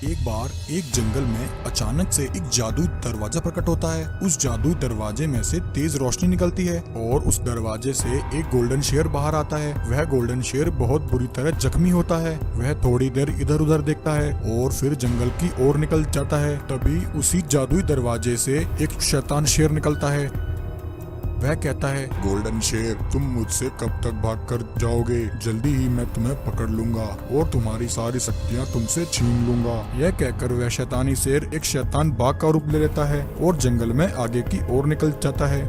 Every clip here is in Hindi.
एक बार एक जंगल में अचानक से एक जादुई दरवाजा प्रकट होता है। उस जादुई दरवाजे में से तेज रोशनी निकलती है और उस दरवाजे से एक गोल्डन शेर बाहर आता है। वह गोल्डन शेर बहुत बुरी तरह जख्मी होता है। वह थोड़ी देर इधर उधर देखता है और फिर जंगल की ओर निकल जाता है। तभी उसी जादुई दरवाजे से एक शैतान शेर निकलता है। वह कहता है, गोल्डन शेर, तुम मुझसे कब तक भाग कर जाओगे? जल्दी ही मैं तुम्हें पकड़ लूंगा और तुम्हारी सारी शक्तियां तुमसे छीन लूंगा। यह कहकर वह शैतानी शेर एक शैतान बाघ का रूप ले लेता है और जंगल में आगे की ओर निकल जाता है।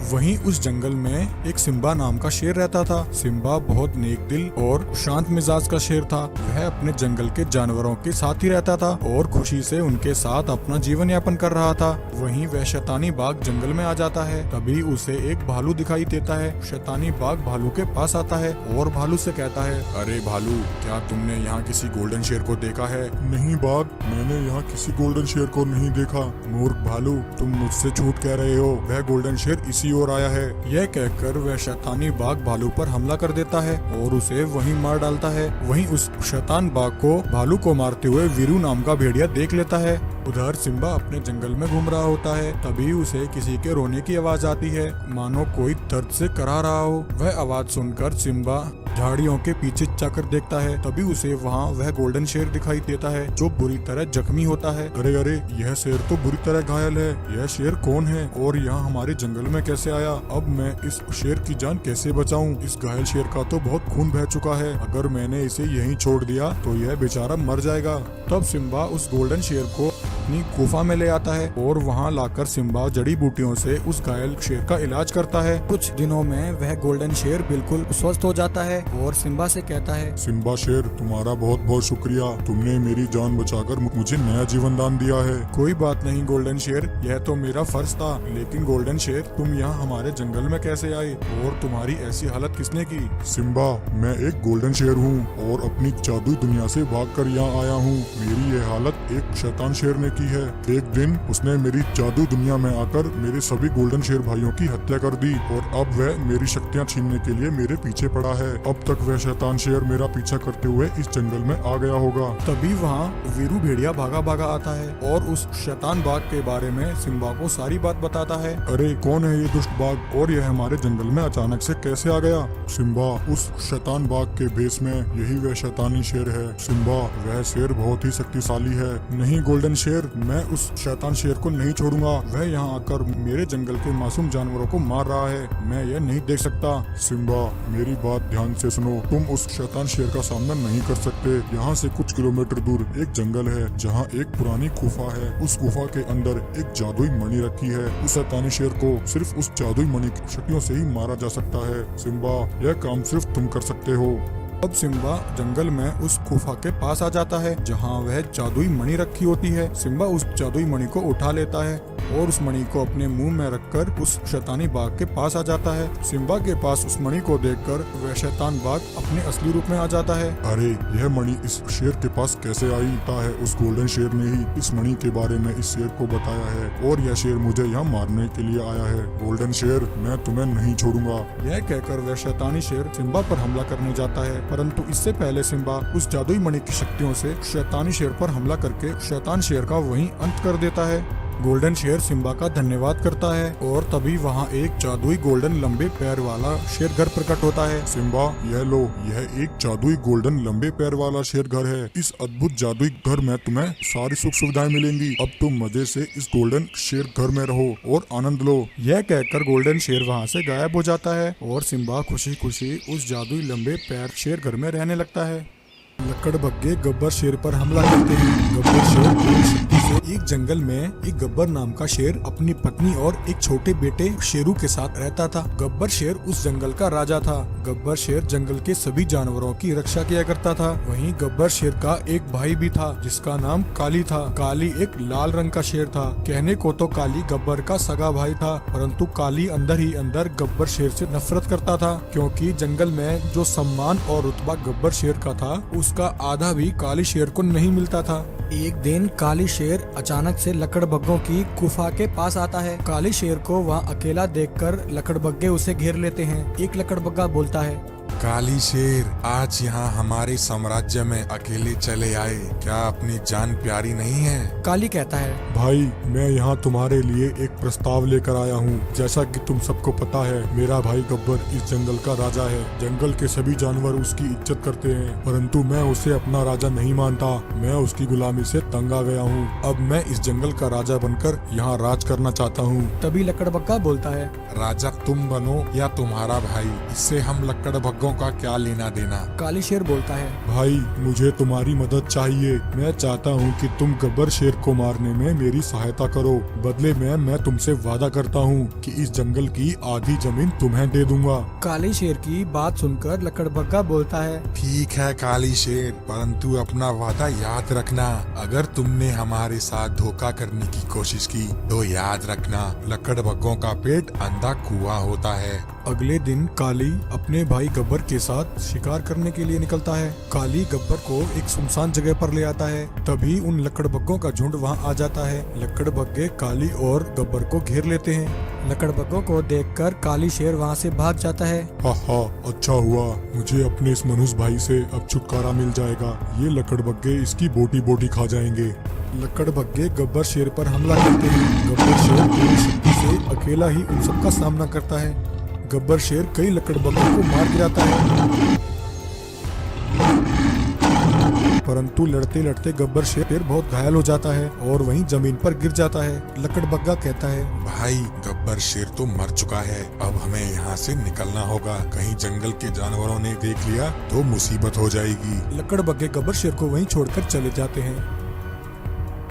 वहीं उस जंगल में एक सिम्बा नाम का शेर रहता था। सिम्बा बहुत नेक दिल और शांत मिजाज का शेर था। वह अपने जंगल के जानवरों के साथ ही रहता था और खुशी से उनके साथ अपना जीवन यापन कर रहा था। वहीं वह शैतानी बाघ जंगल में आ जाता है। तभी उसे एक भालू दिखाई देता है। शैतानी बाघ भालू के पास आता है और भालू से कहता है, अरे भालू, क्या तुमने यहाँ किसी गोल्डन शेर को देखा है? नहीं बाघ, मैंने यहाँ किसी गोल्डन शेर को नहीं देखा। मूर्ख भालू, तुम मुझसे झूठ कह रहे हो। वह गोल्डन शेर इसी ओर आया है। यह कहकर वह शैतानी बाघ भालू पर हमला कर देता है और उसे वहीं मार डालता है। वहीं उस शैतान बाघ को भालू को मारते हुए वीरू नाम का भेड़िया देख लेता है। उधर सिम्बा अपने जंगल में घूम रहा होता है। तभी उसे किसी के रोने की आवाज आती है, मानो कोई दर्द से करा रहा हो। वह आवाज सुनकर सिम्बा झाड़ियों के पीछे जाकर देखता है। तभी उसे वहाँ वह गोल्डन शेर दिखाई देता है जो बुरी तरह जख्मी होता है। अरे अरे, यह शेर तो बुरी तरह घायल है। यह शेर कौन है और यहाँ हमारे जंगल में कैसे आया? अब मैं इस शेर की जान कैसे बचाऊं? इस घायल शेर का तो बहुत खून बह चुका है। अगर मैंने इसे यहीं छोड़ दिया तो यह बेचारा मर जाएगा। तब सिम्बा उस गोल्डन शेर को अपनी गुफा में ले आता है और वहाँ लाकर सिम्बा जड़ी बूटियों से उस घायल शेर का इलाज करता है। कुछ दिनों में वह गोल्डन शेर बिल्कुल स्वस्थ हो जाता है और सिम्बा से कहता है, सिम्बा शेर, तुम्हारा बहुत बहुत शुक्रिया। तुमने मेरी जान बचाकर मुझे नया जीवन दान दिया है। कोई बात नहीं गोल्डन शेर, यह तो मेरा फर्ज था। लेकिन गोल्डन शेर, तुम यहाँ हमारे जंगल में कैसे आए और तुम्हारी ऐसी हालत किसने की? सिम्बा, मैं एक गोल्डन शेर हूँ और अपनी जादुई दुनिया से भागकर यहाँ आया हूँ। मेरी ये हालत एक शैतान शेर ने की है। एक दिन उसने मेरी जादुई दुनिया में आकर मेरे सभी गोल्डन शेर भाइयों की हत्या कर दी और अब वह मेरी शक्तियाँ छीनने के लिए मेरे पीछे पड़ा है। अब तक वह शैतान शेर मेरा पीछा करते हुए इस जंगल में आ गया होगा। तभी वहाँ वीरू भेड़िया भागा भागा आता है और उस शैतान बाघ के बारे में सिम्बा को सारी बात बताता है। अरे कौन है ये दुष्ट बाघ और यह हमारे जंगल में अचानक से कैसे आ गया? सिम्बा, उस शैतान बाघ के भेष में यही वह शैतानी शेर है। सिम्बा, वह शेर बहुत ही शक्तिशाली है। नहीं गोल्डन शेर, मैं उस शैतान शेर को नहीं छोड़ूंगा। वह यहाँ आकर मेरे जंगल के मासूम जानवरों को मार रहा है। मैं यह नहीं देख सकता। सिम्बा, मेरी बात ध्यान से सुनो। तुम उस शैतान शेर का सामना नहीं कर सकते। यहाँ से कुछ किलोमीटर दूर एक जंगल है जहाँ एक पुरानी गुफा है। उस गुफा के अंदर एक जादुई मणि रखी है। उस शैतानी शेर को सिर्फ उस जादुई मणि की शक्तियों से ही मारा जा सकता है। सिम्बा, यह काम सिर्फ तुम कर सकते हो। अब सिम्बा जंगल में उस गुफा के पास आ जाता है जहाँ वह जादुई मणि रखी होती है। सिम्बा उस जादुई मणि को उठा लेता है और उस मणि को अपने मुंह में रखकर उस शैतानी बाघ के पास आ जाता है। सिम्बा के पास उस मणि को देखकर वह शैतान बाघ अपने असली रूप में आ जाता है। अरे, यह मणि इस शेर के पास कैसे आई? है उस गोल्डन शेर ने ही इस मणि के बारे में इस शेर को बताया है और यह शेर मुझे यहाँ मारने के लिए आया है। गोल्डन शेर, मैं तुम्हें नहीं छोड़ूंगा। यह कहकर वह शैतानी शेर सिम्बा पर हमला करने जाता है, परंतु इससे पहले सिम्बा उस जादुई मणि की शक्तियों से शैतानी शेर पर हमला करके शैतान शेर का वहीं अंत कर देता है। गोल्डन शेर सिम्बा का धन्यवाद करता है और तभी वहाँ एक जादुई गोल्डन लंबे पैर वाला शेर घर प्रकट होता है। सिम्बा, यह लो, यह एक जादुई गोल्डन लंबे पैर वाला शेर घर है। इस अद्भुत जादुई घर में तुम्हें सारी सुख सुविधाएं मिलेंगी। अब तुम मजे से इस गोल्डन शेर घर में रहो और आनंद लो। यह कहकर गोल्डन शेर वहाँ से गायब हो जाता है और सिम्बा खुशी खुशी उस जादुई लंबे पैर शेर घर में रहने लगता है। लकड़बग्गे गब्बर शेर पर हमला करते हैं। गब्बर शेर पूरी शक्ति से एक जंगल में एक गब्बर नाम का शेर अपनी पत्नी और एक छोटे बेटे शेरू के साथ रहता था। गब्बर शेर उस जंगल का राजा था। गब्बर शेर जंगल के सभी जानवरों की रक्षा किया करता था। वहीं गब्बर शेर का एक भाई भी था जिसका नाम काली था। काली एक लाल रंग का शेर था। कहने को तो काली गब्बर का सगा भाई था, परंतु काली अंदर ही अंदर गब्बर शेर से नफरत करता था, क्योंकि जंगल में जो सम्मान और रुतबा गब्बर शेर का था उसका आधा भी काली शेर को नहीं मिलता था। एक दिन काली शेर अचानक से लकड़बग्गों की गुफा के पास आता है। काली शेर को वहाँ अकेला देखकर लकड़बग्गे उसे घेर लेते हैं। एक लकड़बग्गा बोलता है, काली शेर, आज यहाँ हमारे साम्राज्य में अकेले चले आए, क्या अपनी जान प्यारी नहीं है? काली कहता है, भाई मैं यहाँ तुम्हारे लिए एक प्रस्ताव लेकर आया हूँ। जैसा कि तुम सबको पता है, मेरा भाई गब्बर इस जंगल का राजा है। जंगल के सभी जानवर उसकी इज्जत करते हैं, परंतु मैं उसे अपना राजा नहीं मानता। मैं उसकी गुलामी से तंग आ गया हूँ। अब मैं इस जंगल का राजा बनकर यहाँ राज करना चाहता हूँ। तभी लकड़बग्गा बोलता है, राजा तुम बनो या तुम्हारा भाई, इससे हम लकड़बग्गों का क्या लेना देना? काली शेर बोलता है, भाई मुझे तुम्हारी मदद चाहिए। मैं चाहता हूँ कि तुम गब्बर शेर को मारने में मेरी सहायता करो। बदले में मैं तुमसे वादा करता हूँ कि इस जंगल की आधी जमीन तुम्हें दे दूंगा। काली शेर की बात सुनकर लकड़बग्गा बोलता है, ठीक है काली शेर, परंतु अपना वादा याद रखना। अगर तुमने हमारे साथ धोखा करने की कोशिश की तो याद रखना, लकड़बग्गों का पेट अंधा कुआं होता है। अगले दिन काली अपने भाई गब्बर के साथ शिकार करने के लिए निकलता है। काली गब्बर को एक सुनसान जगह पर ले आता है। तभी उन लकड़बग्गों का झुंड वहां आ जाता है। लकड़बग्गे काली और गब्बर को घेर लेते हैं। लकड़बग्गों को देखकर काली शेर वहां से भाग जाता है। हा, अच्छा हुआ, मुझे अपने इस मनुष्य भाई से अब छुटकारा मिल जाएगा। ये लकड़बग्गे इसकी बोटी बोटी खा जाएंगे। लकड़बग्गे गब्बर शेर पर हमला करते हैं। गब्बर शेर पूरी शक्ति से अकेला ही उन सबका सामना करता है। गब्बर शेर कई लकड़बग्गों को मार गिराता है, परंतु लड़ते लड़ते गब्बर शेर बहुत घायल हो जाता है और वहीं जमीन पर गिर जाता है। लकड़बग्गा कहता है, भाई गब्बर शेर तो मर चुका है, अब हमें यहाँ से निकलना होगा। कहीं जंगल के जानवरों ने देख लिया तो मुसीबत हो जाएगी। लकड़बग्गे गब्बर शेर को वहीं छोड़कर चले जाते हैं।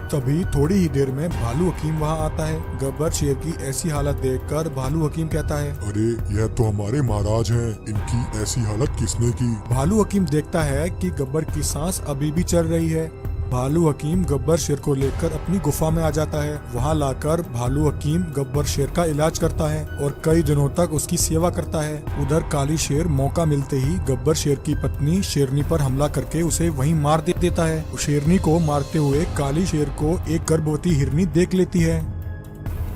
तभी थोड़ी ही देर में भालू हकीम वहां आता है। गब्बर शेर की ऐसी हालत देखकर भालू हकीम कहता है, अरे यह तो हमारे महाराज हैं, इनकी ऐसी हालत किसने की? भालू हकीम देखता है कि गब्बर की सांस अभी भी चल रही है। भालू हकीम गब्बर शेर को लेकर अपनी गुफा में आ जाता है। वहां लाकर भालू हकीम गब्बर शेर का इलाज करता है और कई दिनों तक उसकी सेवा करता है। उधर काली शेर मौका मिलते ही गब्बर शेर की पत्नी शेरनी पर हमला करके उसे वहीं मार देता है। शेरनी को मारते हुए काली शेर को एक गर्भवती हिरनी देख लेती है।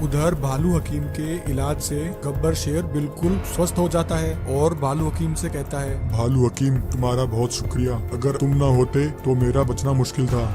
उधर भालू हकीम के इलाज से गब्बर शेर बिल्कुल स्वस्थ हो जाता है और भालू हकीम से कहता है, भालू हकीम तुम्हारा बहुत शुक्रिया, अगर तुम न होते तो मेरा बचना मुश्किल था।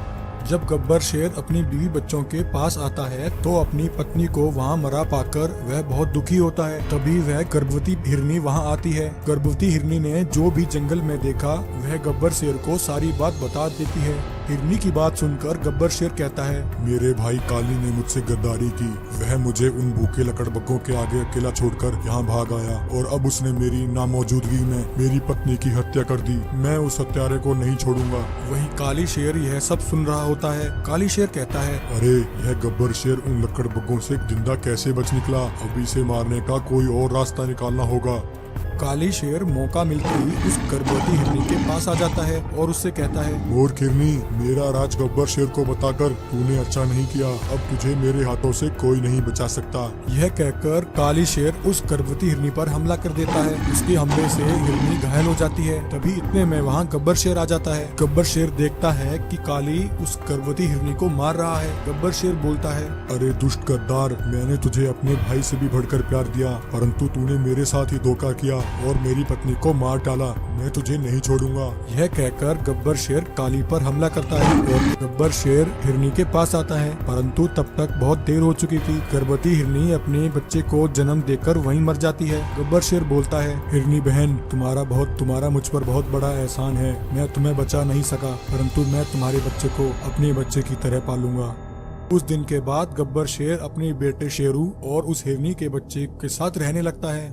जब गब्बर शेर अपनी बीवी बच्चों के पास आता है तो अपनी पत्नी को वहां मरा पाकर वह बहुत दुखी होता है। तभी वह गर्भवती हिरनी वहां आती है। गर्भवती हिरनी ने जो भी जंगल में देखा वह गब्बर शेर को सारी बात बता देती है। हिरनी की बात सुनकर गब्बर शेर कहता है, मेरे भाई काली ने मुझसे गद्दारी की। वह मुझे उन भूखे लकड़बग्गों के आगे अकेला छोड़कर यहाँ भाग आया और अब उसने मेरी नामौजूदगी में मेरी पत्नी की हत्या कर दी। मैं उस हत्यारे को नहीं छोड़ूंगा। वहीं काली शेर यह सब सुन रहा होता है। काली शेर कहता है, अरे यह गब्बर शेर उन लकड़बग्गों से जिंदा कैसे बच निकला? अब इसे मारने का कोई और रास्ता निकालना होगा। काली शेर मौका मिलते ही उस गर्भवती हिरनी के पास आ जाता है और उससे कहता है, मूर्ख हिरनी, मेरा राज गब्बर शेर को बताकर तूने अच्छा नहीं किया। अब तुझे मेरे हाथों से कोई नहीं बचा सकता। यह कहकर काली शेर उस गर्भवती हिरनी पर हमला कर देता है। उसके हमले से हिरनी घायल हो जाती है। तभी इतने में वहाँ गब्बर शेर आ जाता है। गब्बर शेर देखता है कि काली उस गर्भवती हिरनी को मार रहा है। गब्बर शेर बोलता है, अरे दुष्ट गद्दार, मैंने तुझे अपने भाई से भी बढ़कर प्यार दिया, परंतु तूने मेरे साथ ही धोखा किया और मेरी पत्नी को मार डाला। मैं तुझे नहीं छोड़ूंगा। यह कहकर गब्बर शेर काली पर हमला करता है और गब्बर शेर हिरनी के पास आता है, परंतु तब तक बहुत देर हो चुकी थी। गर्भवती हिरनी अपने बच्चे को जन्म देकर वहीं मर जाती है। गब्बर शेर बोलता है, हिरनी बहन, तुम्हारा मुझ पर बहुत बड़ा एहसान है। मैं तुम्हें बचा नहीं सका, परंतु मैं तुम्हारे बच्चे को अपने बच्चे की तरह पालूंगा। उस दिन के बाद गब्बर शेर अपने बेटे शेरू और उस हिरनी के बच्चे के साथ रहने लगता है।